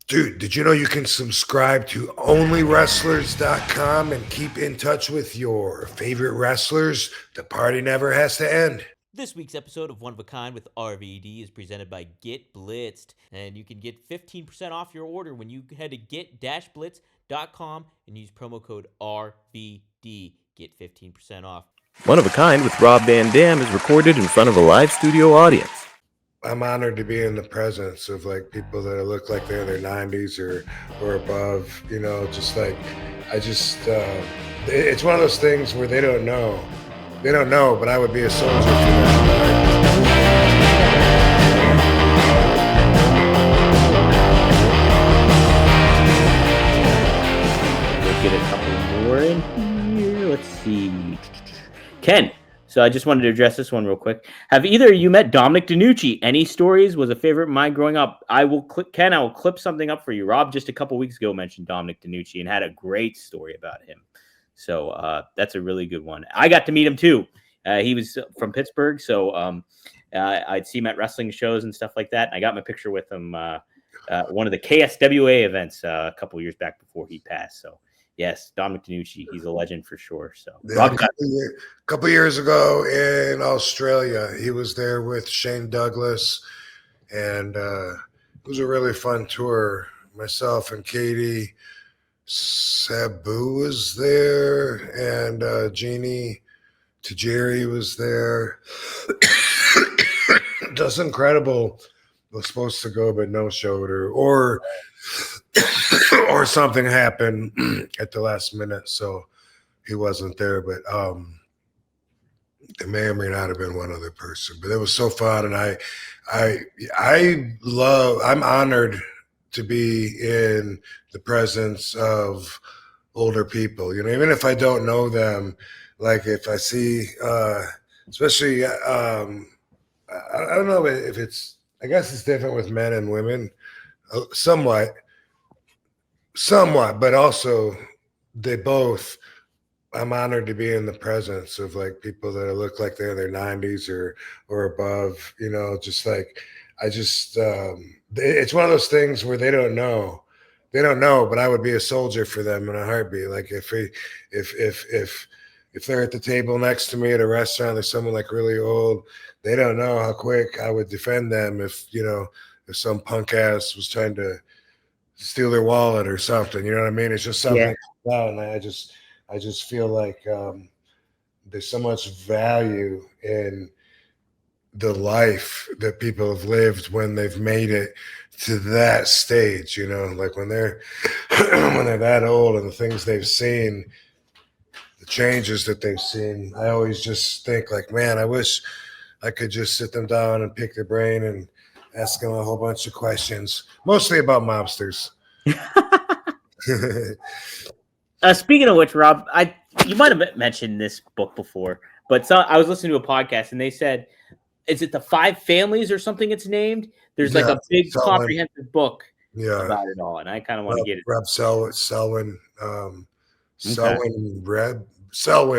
Dude, did you know you can subscribe to onlywrestlers.com and keep in touch with your favorite wrestlers? The party never has to end. This week's episode of One of a Kind with RVD is presented by Get Blitzed, and you can get 15% off your order when you head to get-blitz.com and use promo code RVD. Get 15% off. One of a Kind with Rob Van Dam is recorded in front of a live studio audience. I'm honored to be in the presence of like people that look like they're in their 90s or above, you know, just like it's one of those things where they don't know, but I would be a soldier for them. We'll get a couple more in here. Let's see. Ken. So I just wanted to address this one real quick. Have either of you met Dominic DeNucci? Any stories? Was a favorite of mine growing up. I will clip something up for you. Rob just a couple weeks ago mentioned Dominic DeNucci and had a great story about him. So that's a really good one. I got to meet him too. He was from Pittsburgh, so I'd see him at wrestling shows and stuff like that. And I got my picture with him one of the KSWA events a couple years back before he passed. So. Yes, Dominic DeNucci. He's a legend for sure. So, yeah, a couple years ago in Australia, he was there with Shane Douglas, and it was a really fun tour. Myself and Katie, Sabu was there, and Jeannie Tajiri was there. Just incredible. Was supposed to go, but no showed or something happened at the last minute, so he wasn't there. But it may or may not have been one other person. But it was so fun, and I'm honored to be in the presence of older people. You know, even if I don't know them, like if I see, especially, I don't know if it's. I guess it's different with men and women, somewhat, but also I'm honored to be in the presence of like people that look like they're in their 90s or above, you know, just like, it's one of those things where they don't know, but I would be a soldier for them in a heartbeat. Like if they're at the table next to me at a restaurant, there's someone like really old, they don't know how quick I would defend them if some punk ass was trying to steal their wallet or something. You know what I mean? It's just something. Yeah. And I just feel like there's so much value in the life that people have lived when they've made it to that stage. You know, like when they're that old and the things they've seen, the changes that they've seen. I always just think like, man, I wish I could just sit them down and pick their brain and ask them a whole bunch of questions, mostly about mobsters. Speaking of which, Rob, you might have mentioned this book before, but I was listening to a podcast and they said, is it the 5 Families or something it's named? There's like a big comprehensive book about it all, and I kind of want to get it. Reb Selwyn,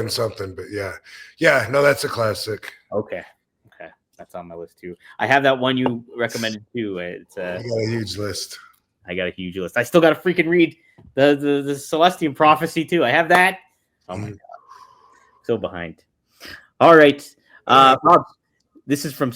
something, but yeah, no, that's a classic. Okay, that's on my list too. I have that one you recommended too. It's you got a huge list. I got a huge list. I still got to freaking read the Celestian Prophecy too. I have that. Oh my god, so behind. All right, Rob, this is from